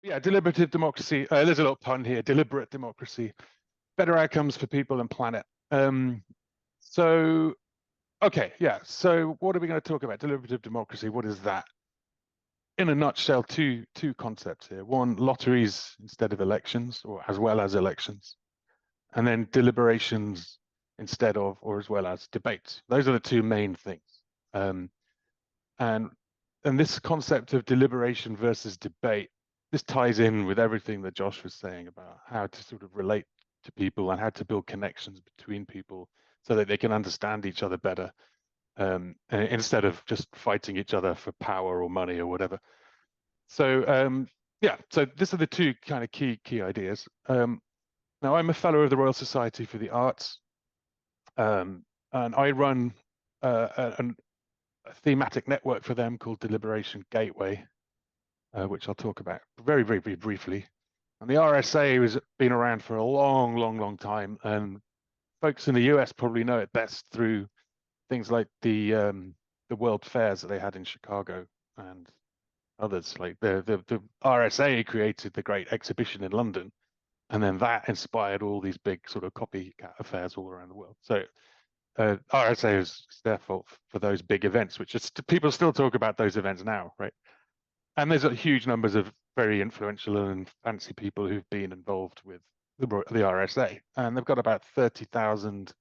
Yeah, deliberative democracy. There's a little pun here. Deliberate democracy, better outcomes for people and planet. Um, so, okay, yeah. So, what are we going to talk about? Deliberative democracy. What is that? In a nutshell, two concepts here. One, lotteries instead of elections, or as well as elections, and then deliberations instead of, or as well as debates. Those are the two main things. Um, and and this concept of deliberation versus debate, this ties in with everything that Josh was saying about how to sort of relate to people and how to build connections between people so that they can understand each other better, instead of just fighting each other for power or money or whatever. So yeah, so these are the two kind of key ideas. Now I'm a fellow of the Royal Society for the Arts, and I run a thematic network for them called Deliberation Gateway, which I'll talk about very briefly. And the RSA has been around for a long time, and folks in the US probably know it best through things like the World Fairs that they had in Chicago and others. Like the RSA created the Great Exhibition in London, and then that inspired all these big sort of copycat affairs all around the world. So RSA is their fault for those big events, which is people still talk about those events now, right? And there's a huge numbers of very influential and fancy people who've been involved with the RSA, and they've got about 30,000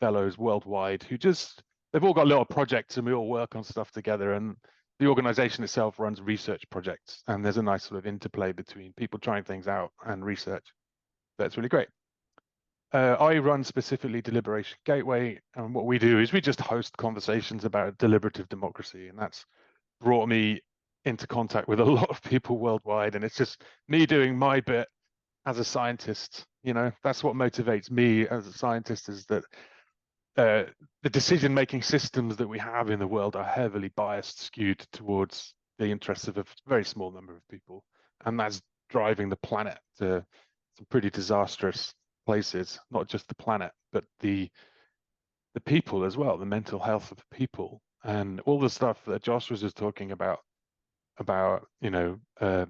fellows worldwide who just they've all got little projects and we all work on stuff together. And the organization itself runs research projects, and there's a nice sort of interplay between people trying things out and research. That's really great. I run specifically Deliberation Gateway, and what we do is we just host conversations about deliberative democracy, and that's brought me into contact with a lot of people worldwide. And it's just me doing my bit as a scientist. You know, that's what motivates me as a scientist, is that the decision-making systems that we have in the world are heavily biased, skewed towards the interests of a very small number of people, and that's driving the planet to some pretty disastrous places. Not just the planet, but the people as well, the mental health of the people, and all the stuff that Josh was just talking about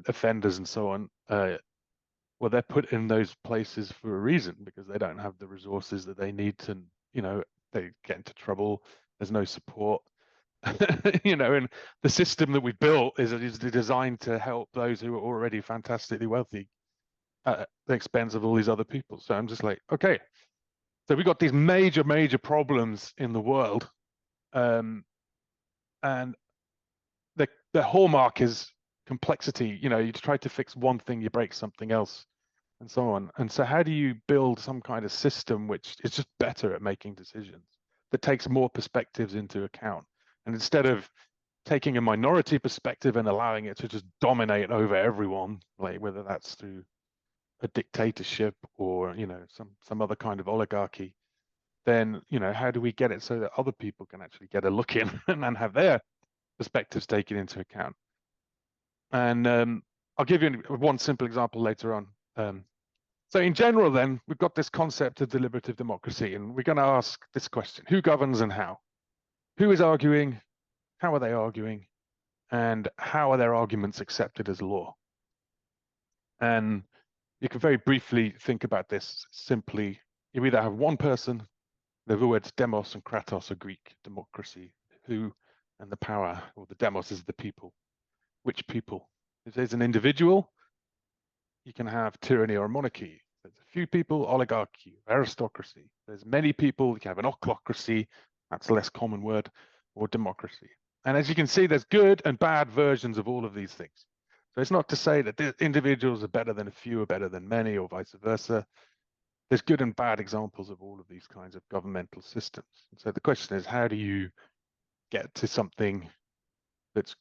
offenders and so on. Well, they're put in those places for a reason, because they don't have the resources that they need to, they get into trouble. There's no support, and the system that we built is designed to help those who are already fantastically wealthy at the expense of all these other people. So I'm just like, okay, so we got these major problems in the world, and the hallmark is complexity. You try to fix one thing, you break something else, and so on. And so how do you build some kind of system which is just better at making decisions, that takes more perspectives into account? And instead of taking a minority perspective and allowing it to just dominate over everyone, like whether that's through a dictatorship or some other kind of oligarchy, then how do we get it so that other people can actually get a look in and have their perspectives taken into account? And I'll give you one simple example later on. So in general, then, we've got this concept of deliberative democracy, and we're going to ask this question: who governs and how? Who is arguing? How are they arguing? And how are their arguments accepted as law? And you can very briefly think about this simply. You either have one person, the words demos and kratos are Greek, democracy, who, and the power, or the demos is the people. Which people? If there's an individual, you can have tyranny or monarchy. There's a few people, oligarchy, aristocracy. There's many people, you can have an ochlocracy, that's a less common word, or democracy. And as you can see, there's good and bad versions of all of these things. So it's not to say that the individuals are better than a few or better than many, or vice versa. There's good and bad examples of all of these kinds of governmental systems. And so the question is, how do you get to something that's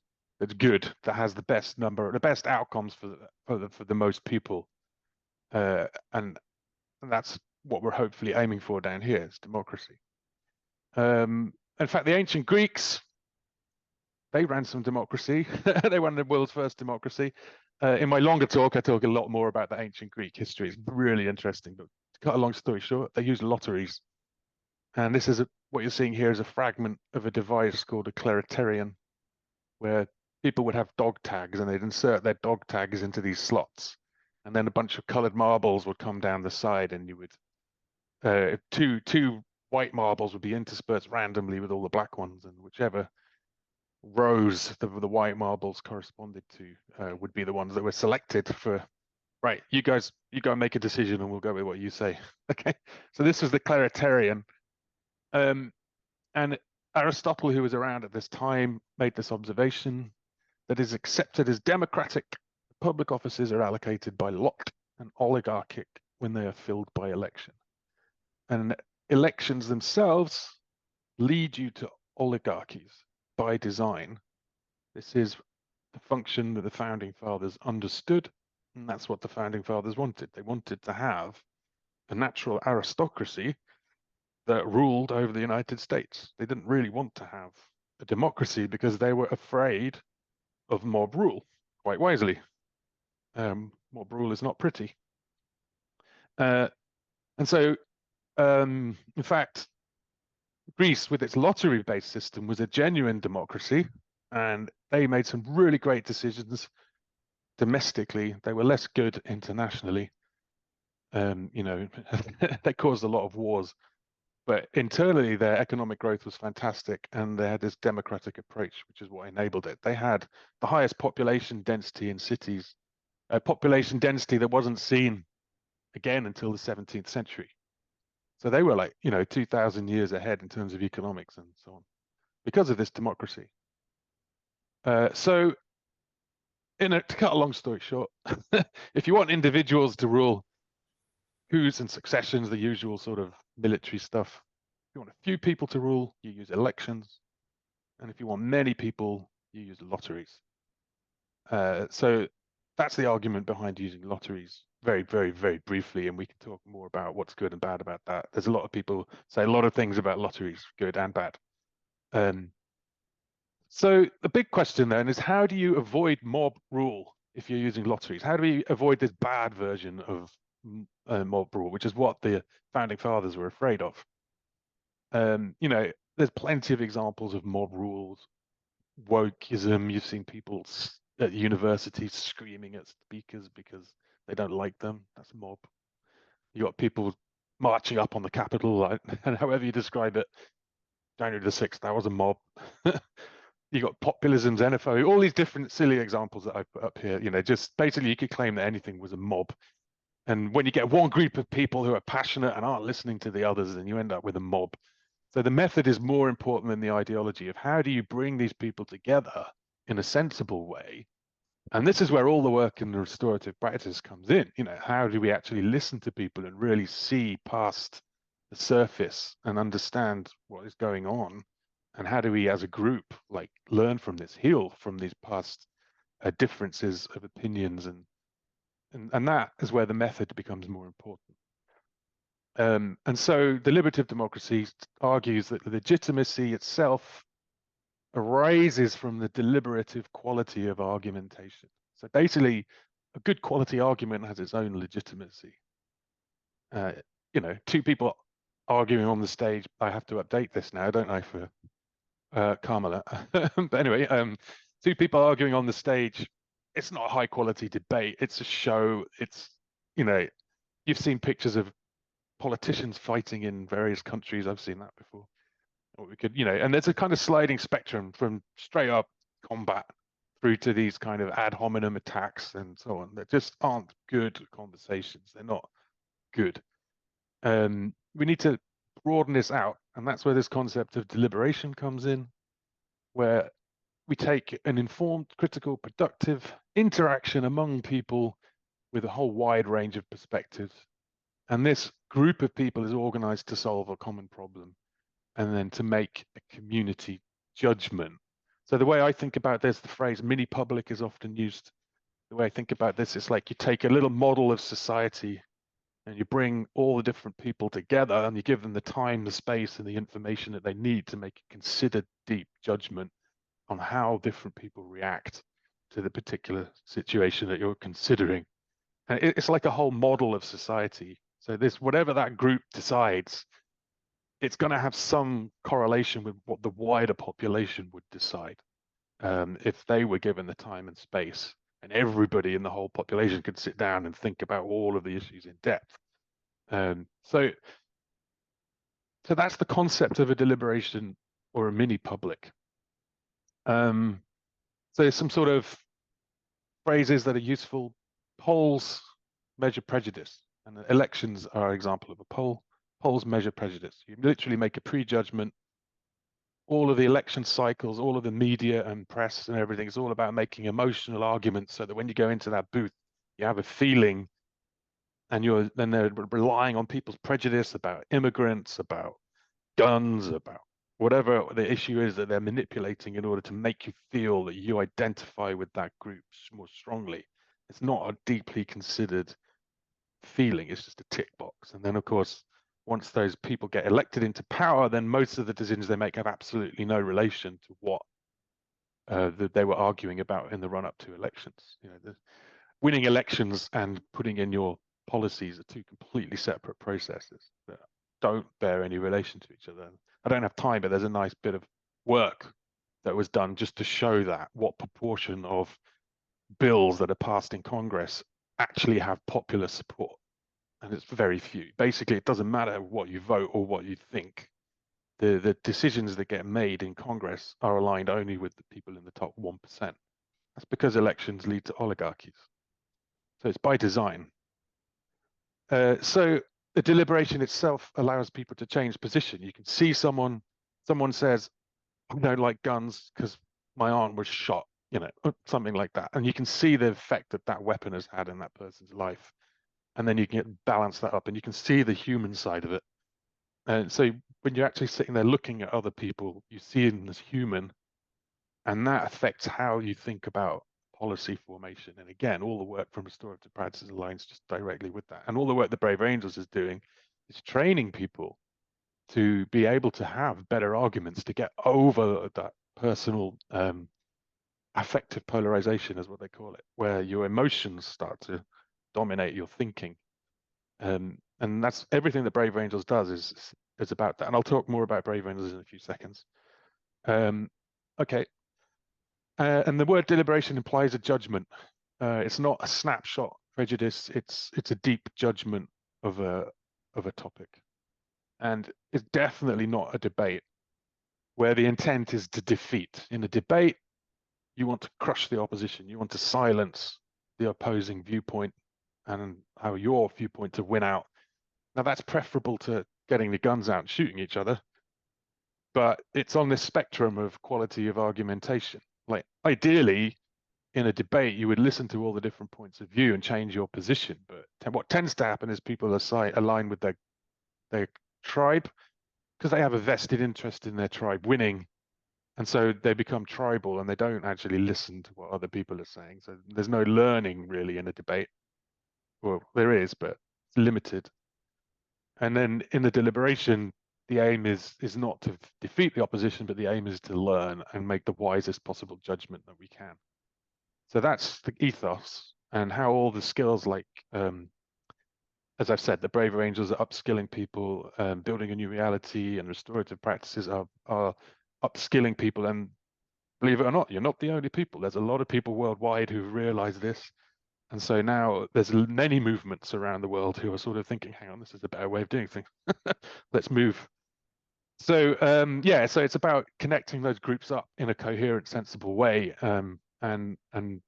good, that has the best outcomes for the most people, and that's what we're hopefully aiming for down here, is democracy. In fact, the ancient Greeks, they ran some democracy. They ran the world's first democracy. In my longer talk, I talk a lot more about the ancient Greek history. It's really interesting, but to cut a long story short, they used lotteries. And this is what you're seeing here is a fragment of a device called a cleriterion, where people would have dog tags and they'd insert their dog tags into these slots. And then a bunch of colored marbles would come down the side, and you would two white marbles would be interspersed randomly with all the black ones, and whichever rows the white marbles corresponded to would be the ones that were selected for. Right, you go and make a decision, and we'll go with what you say. Okay, so this was the claritarian, and Aristotle, who was around at this time, made this observation that is accepted as democratic. Public offices are allocated by lot and oligarchic when they are filled by election. And elections themselves lead you to oligarchies by design. This is the function that the founding fathers understood, and that's what the founding fathers wanted. They wanted to have a natural aristocracy that ruled over the United States. They didn't really want to have a democracy because they were afraid of mob rule, quite wisely. Mob rule is not pretty. And so, in fact, Greece, with its lottery-based system, was a genuine democracy, and they made some really great decisions domestically. They were less good internationally. They caused a lot of wars, but internally their economic growth was fantastic, and they had this democratic approach, which is what enabled it. They had the highest population density in cities, population density that wasn't seen again until the 17th century. So they were like, 2,000 years ahead in terms of economics and so on, because of this democracy. So to cut a long story short, if you want individuals to rule, coups and successions, the usual sort of military stuff. If you want a few people to rule, you use elections. And if you want many people, you use lotteries. So that's the argument behind using lotteries, very, very, very briefly. And we can talk more about what's good and bad about that. There's a lot of people say a lot of things about lotteries, good and bad. So the big question then is, how do you avoid mob rule if you're using lotteries? How do we avoid this bad version of mob rule, which is what the founding fathers were afraid of? There's plenty of examples of mob rules, wokeism. You've seen people at universities screaming at speakers because they don't like them. That's a mob. You got people marching up on the Capitol, and however you describe it, January the 6th, that was a mob. You got populism, xenophobia, all these different silly examples that I put up here. Just basically you could claim that anything was a mob. And when you get one group of people who are passionate and aren't listening to the others, then you end up with a mob. So the method is more important than the ideology of how do you bring these people together in a sensible way. And this is where all the work in the restorative practice comes in. How do we actually listen to people and really see past the surface and understand what is going on? And how do we, as a group, learn from this, heal from these past differences of opinions, and that is where the method becomes more important. And so deliberative democracy argues that the legitimacy itself arises from the deliberative quality of argumentation. So basically, a good quality argument has its own legitimacy. Two people arguing on the stage. I have to update this now, don't I, for Kamala? But anyway, two people arguing on the stage. It's not a high quality debate. It's a show. It's, you've seen pictures of politicians fighting in various countries. I've seen that before. Or we could, and there's a kind of sliding spectrum from straight up combat through to these kind of ad hominem attacks and so on that just aren't good conversations. They're not good. We need to broaden this out, and that's where this concept of deliberation comes in, where we take an informed, critical, productive interaction among people with a whole wide range of perspectives. And this group of people is organized to solve a common problem and then to make a community judgment. So the way I think about this, the phrase mini public is often used. The way I think about this is like you take a little model of society and you bring all the different people together and you give them the time, the space, and the information that they need to make a considered deep judgment on how different people react to the particular situation that you're considering. And it's like a whole model of society. So whatever that group decides, it's going to have some correlation with what the wider population would decide. if they were given the time and space, and everybody in the whole population could sit down and think about all of the issues in depth. So that's the concept of a deliberation or a mini public. So there's some sort of phrases that are useful. Polls measure prejudice, and elections are an example of a poll. Polls measure prejudice. You literally make a prejudgment. All of the election cycles, all of the media and press and everything is all about making emotional arguments so that when you go into that booth, you have a feeling, and they're relying on people's prejudice about immigrants, about guns, about whatever the issue is that they're manipulating in order to make you feel that you identify with that group more strongly. It's not a deeply considered feeling, it's just a tick box. And then, of course, once those people get elected into power, then most of the decisions they make have absolutely no relation to what that they were arguing about in the run-up to elections. Winning elections and putting in your policies are two completely separate processes that don't bear any relation to each other. I don't have time, but there's a nice bit of work that was done just to show that what proportion of bills that are passed in Congress actually have popular support. And it's very few. Basically, it doesn't matter what you vote or what you think. The decisions that get made in Congress are aligned only with the people in the top 1%. That's because elections lead to oligarchies. So it's by design. So the deliberation itself allows people to change position. You can see someone says, I don't like guns because my aunt was shot, something like that. And you can see the effect that that weapon has had in that person's life. And then you can balance that up and you can see the human side of it. And so when you're actually sitting there looking at other people, you see them as human, and that affects how you think about policy formation. And again, all the work from restorative practices aligns just directly with that. And all the work that Brave Angels is doing is training people to be able to have better arguments, to get over that personal affective polarization, is what they call it, where your emotions start to dominate your thinking. And that's everything that Brave Angels does is about that. And I'll talk more about Brave Angels in a few seconds. Okay. And the word deliberation implies a judgment. It's not a snapshot prejudice. It's a deep judgment of a topic, and it's definitely not a debate where the intent is to defeat. In a debate, you want to crush the opposition. You want to silence the opposing viewpoint and how your viewpoint to win out. Now that's preferable to getting the guns out and shooting each other, but it's on this spectrum of quality of argumentation. Like ideally, in a debate, you would listen to all the different points of view and change your position. But what tends to happen is people align with their tribe because they have a vested interest in their tribe winning. And so they become tribal and they don't actually listen to what other people are saying. So there's no learning really in a debate. Well, there is, but it's limited. And then in the deliberation, the aim is not to defeat the opposition, but the aim is to learn and make the wisest possible judgment that we can. So that's the ethos, and how all the skills, like as I've said, the Braver Angels are upskilling people, building a new reality, and restorative practices are upskilling people. And believe it or not, you're not the only people. There's a lot of people worldwide who've realized this. And so now there's many movements around the world who are sort of thinking, hang on, this is a better way of doing things. Let's move. So yeah, so it's about connecting those groups up in a coherent, sensible way, and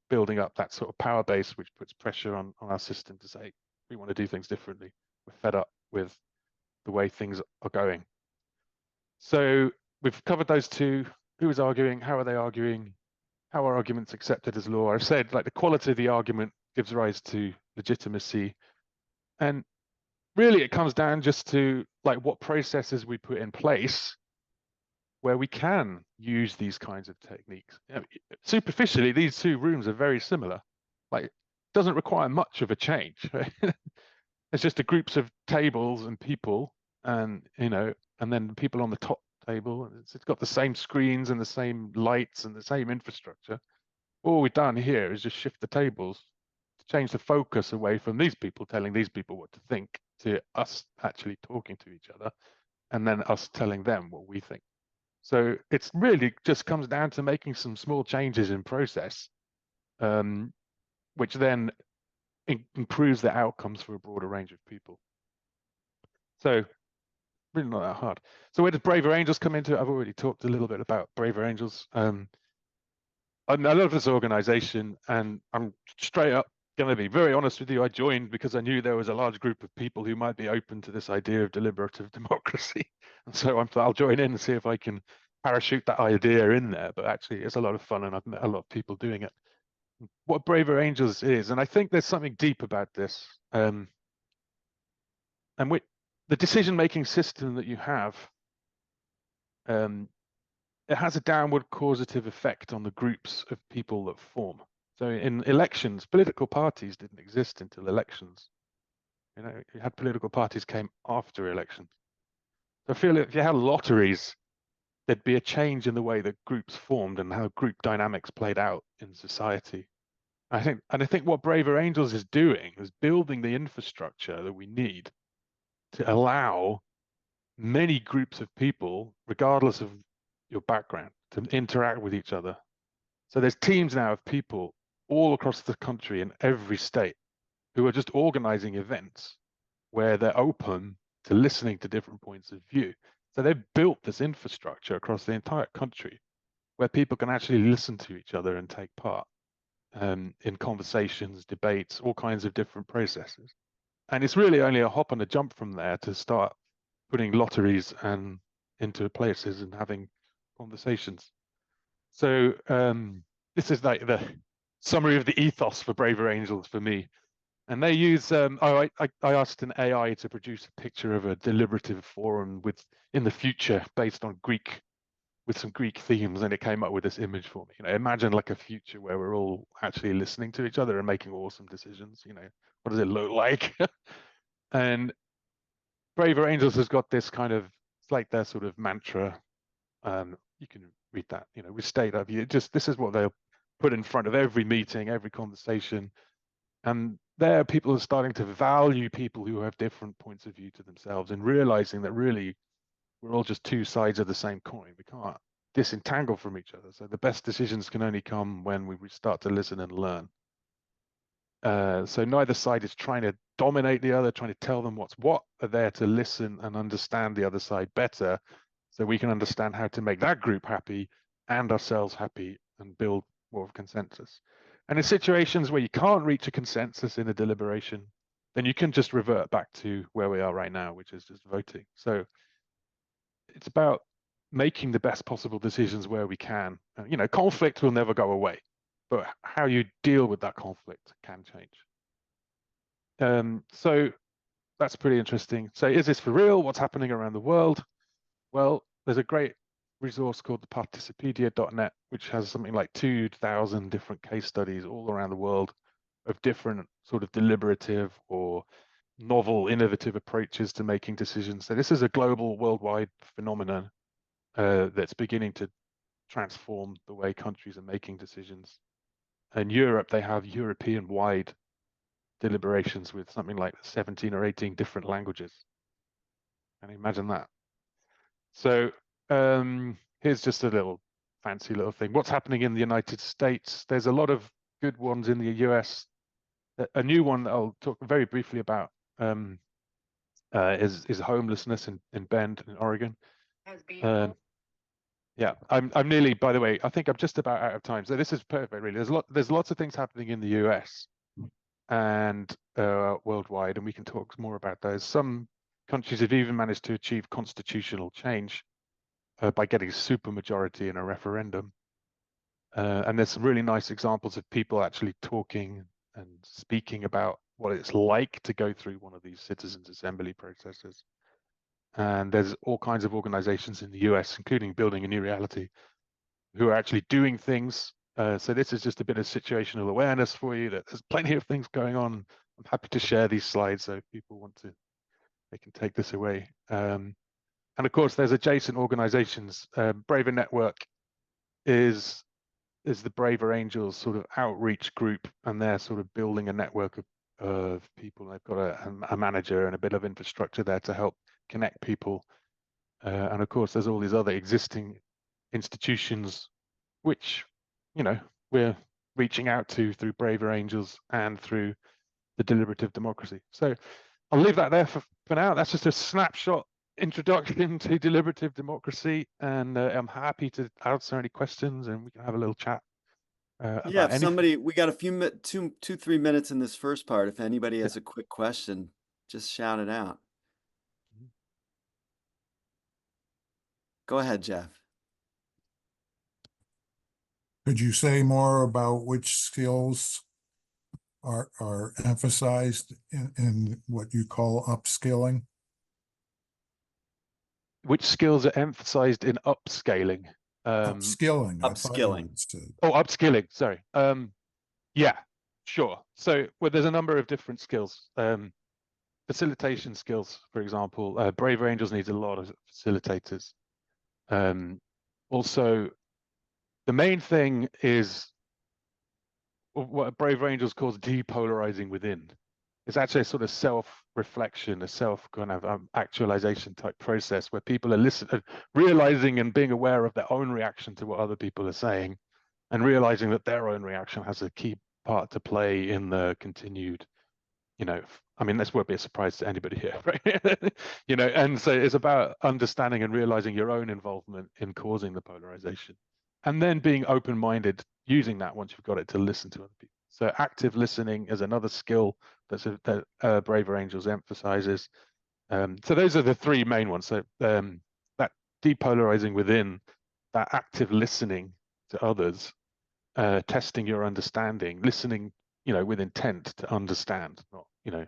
building up that sort of power base, which puts pressure on our system to say, we want to do things differently. We're fed up with the way things are going. So we've covered those two. Who is arguing? How are they arguing? How are arguments accepted as law? I've said like the quality of the argument gives rise to legitimacy. And really it comes down just to like what processes we put in place where we can use these kinds of techniques. Superficially, these two rooms are very similar. Like, it doesn't require much of a change. Right? It's just a groups of tables and people, and and then people on the top table. It's got the same screens and the same lights and the same infrastructure. All we've done here is just shift the tables to change the focus away from these people telling these people what to think to us actually talking to each other, and then us telling them what we think. So it's really just comes down to making some small changes in process, which then improves the outcomes for a broader range of people. So really not that hard. So where does Braver Angels come into it? I've already talked a little bit about Braver Angels. I love this organization, and I'm straight up going to be very honest with you. I joined because I knew there was a large group of people who might be open to this idea of deliberative democracy. And so I'll join in and see if I can parachute that idea in there. But actually, it's a lot of fun, and I've met a lot of people doing it. What Braver Angels is, and I think there's something deep about this, and the decision-making system that you have, it has a downward causative effect on the groups of people that form. So in elections, political parties didn't exist until elections. You know, you had political parties came after elections. So I feel if you had lotteries, there'd be a change in the way that groups formed and how group dynamics played out in society. I think what Braver Angels is doing is building the infrastructure that we need to allow many groups of people, regardless of your background, to interact with each other. So there's teams now of people all across the country in every state who are just organizing events where they're open to listening to different points of view. So they've built this infrastructure across the entire country where people can actually listen to each other and take part in conversations, debates, all kinds of different processes. And it's really only a hop and a jump from there to start putting lotteries and into places and having conversations. So this is like the summary of the ethos for Braver Angels for me. And they use I asked an AI to produce a picture of a deliberative forum in the future based on Greek, with some Greek themes, and it came up with this image for me. You know, imagine like a future where we're all actually listening to each other and making awesome decisions. You know, what does it look like? And Braver Angels has got this kind of, it's like their sort of mantra. You can read that, you know, we state of you. Just this is what they'll put in front of every meeting, every conversation. And there people are starting to value people who have different points of view to themselves and realizing that really we're all just two sides of the same coin. We can't disentangle from each other. So the best decisions can only come when we start to listen and learn. So neither side is trying to dominate the other, trying to tell them what's what. They're there to listen and understand the other side better, so we can understand how to make that group happy and ourselves happy and build more of consensus. And in situations where you can't reach a consensus in a deliberation, then you can just revert back to where we are right now, which is just voting. So it's about making the best possible decisions where we can. You know, conflict will never go away, but how you deal with that conflict can change. So that's pretty interesting. So is this for real? What's happening around the world? Well, there's a great resource called the participedia.net, which has something like 2,000 different case studies all around the world of different sort of deliberative or novel, innovative approaches to making decisions. So this is a global, worldwide phenomenon that's beginning to transform the way countries are making decisions. In Europe, they have European-wide deliberations with something like 17 or 18 different languages. Can you imagine that? So here's just a little fancy little thing. What's happening in the United States? There's a lot of good ones in the US. A new one that I'll talk very briefly about is homelessness in Bend in Oregon. Yeah, I'm nearly, by the way, I think I'm just about out of time. So this is perfect, really. There's lots of things happening in the US and worldwide, and we can talk more about those. Some countries have even managed to achieve constitutional change by getting supermajority in a referendum. And there's some really nice examples of people actually talking and speaking about what it's like to go through one of these citizens' assembly processes. And there's all kinds of organizations in the US, including Building a New Reality, who are actually doing things. So this is just a bit of situational awareness for you that there's plenty of things going on. I'm happy to share these slides so if people want to, they can take this away. And of course, there's adjacent organizations. Braver Network is the Braver Angels sort of outreach group, and they're sort of building a network of people. They've got a manager and a bit of infrastructure there to help connect people. And of course, there's all these other existing institutions, which, you know, we're reaching out to through Braver Angels and through the deliberative democracy. So I'll leave that there for now. That's just a snapshot introduction to deliberative democracy, and I'm happy to answer any questions, and we can have a little chat Yeah, about if anything. somebody, we got a few, 3 minutes in this first part. If anybody has a quick question, just shout it out. Go ahead, Jeff. Could you say more about which skills are emphasized in what you call upskilling? Which skills are emphasized in upscaling? Upskilling. I thought you Upskilling. said. Oh, upskilling. Sorry. Yeah, sure. So, well, there's a number of different skills. Facilitation skills, for example. Braver Angels needs a lot of facilitators. Also, the main thing is what Braver Angels calls depolarizing within. It's actually a sort of self-reflection, a self kind of actualization type process where people are listening, realizing and being aware of their own reaction to what other people are saying, and realizing that their own reaction has a key part to play in the continued, you know, I mean, this won't be a surprise to anybody here, right? You know, and so it's about understanding and realizing your own involvement in causing the polarization, and then being open-minded, using that once you've got it to listen to other people. So active listening is another skill that Braver Angels emphasizes. So those are the three main ones. So that depolarizing within, that active listening to others, testing your understanding, listening, you know, with intent to understand, not, you know,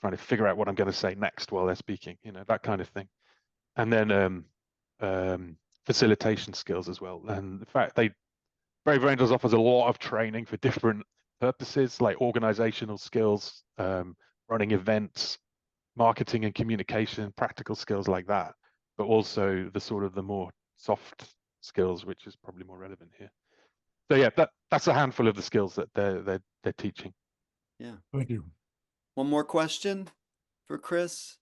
trying to figure out what I'm going to say next while they're speaking, you know, that kind of thing. And then facilitation skills as well. And in fact, Braver Angels offers a lot of training for different purposes, like organizational skills, running events, marketing and communication, practical skills like that, but also the sort of the more soft skills, which is probably more relevant here. So yeah, that's a handful of the skills that they're teaching. Yeah. Thank you. One more question for Chris.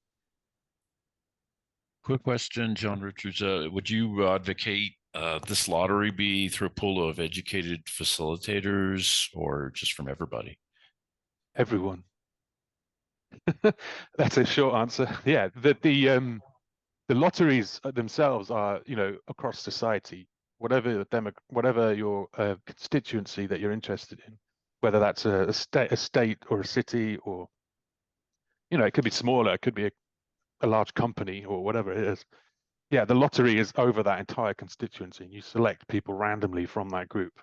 Quick question, John Richards. Would you advocate this lottery be through a pool of educated facilitators or just from everybody? Everyone. That's a short answer. Yeah, the lotteries themselves are, you know, across society, whatever your constituency that you're interested in, whether that's a state or a city, or, you know, it could be smaller, it could be a large company or whatever it is. Yeah, the lottery is over that entire constituency, and you select people randomly from that group.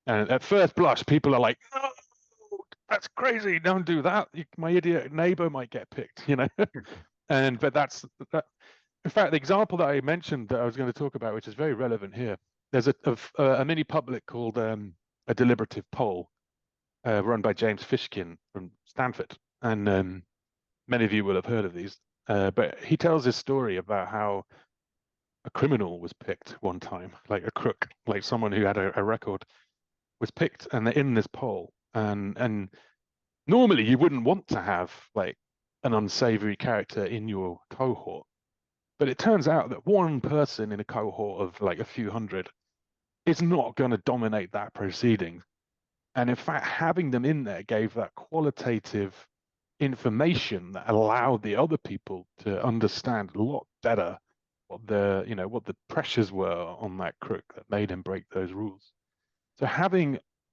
And at first blush, people are like, "No, that's crazy! Don't do that. My idiot neighbor might get picked," you know. But that's that. In fact, the example that I mentioned that I was going to talk about, which is very relevant here, there's a mini public called a deliberative poll, run by James Fishkin from Stanford, and many of you will have heard of these. But he tells his story about how a criminal was picked one time, like a crook, like someone who had a record, was picked, and they're in this poll. And normally you wouldn't want to have like an unsavory character in your cohort, but it turns out that one person in a cohort of like a few hundred is not going to dominate that proceeding. And in fact, having them in there gave that qualitative information that allowed the other people to understand a lot better what the pressures were on that crook that made him break those rules. So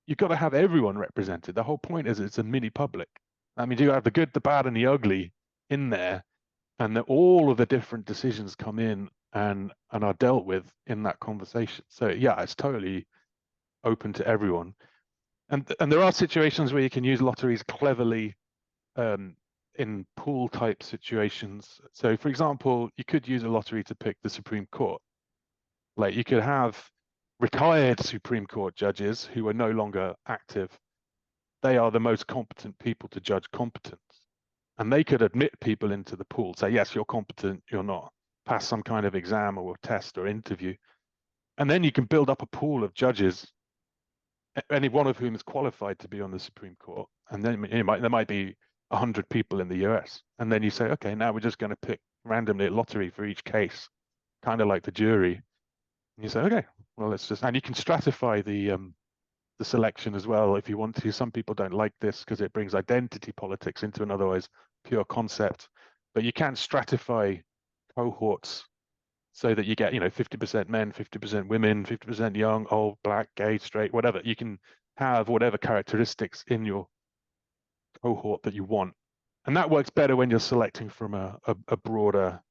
you've got to have everyone represented. The whole point is it's a mini public. I mean, you have the good, the bad, and the ugly in there, and that all of the different decisions come in and are dealt with in that conversation. So yeah, it's totally open to everyone. And there are situations where you can use lotteries cleverly, in pool type situations. So for example, you could use a lottery to pick the Supreme Court. Like you could have retired Supreme Court judges who are no longer active. They are the most competent people to judge competence. And they could admit people into the pool, say, yes, you're competent, you're not, pass some kind of exam or test or interview. And then you can build up a pool of judges, any one of whom is qualified to be on the Supreme Court. And then there might be 100 people in the US. And then you say, okay, now we're just going to pick randomly a lottery for each case, kind of like the jury. And you say, okay, well, let's just, and you can stratify the selection as well if you want to. Some people don't like this because it brings identity politics into an otherwise pure concept, but you can stratify cohorts so that you get, 50% men, 50% women, 50% young, old, black, gay, straight, whatever. You can have whatever characteristics in your cohort that you want. And that works better when you're selecting from a broader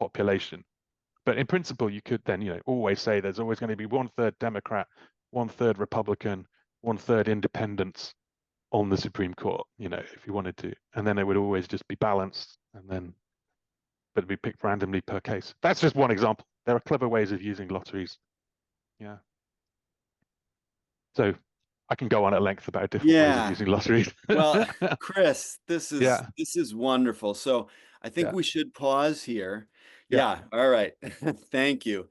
population. But in principle, you could then, always say there's always going to be 1/3 Democrat, 1/3 Republican, 1/3 independents on the Supreme Court, if you wanted to. And then it would always just be balanced, and then, but it'd be picked randomly per case. That's just one example. There are clever ways of using lotteries. Yeah. So I can go on at length about different ways of using lotteries. Well, Chris, this Yeah. is wonderful. So I think Yeah. we should pause here. Yeah. Yeah. All right. Thank you.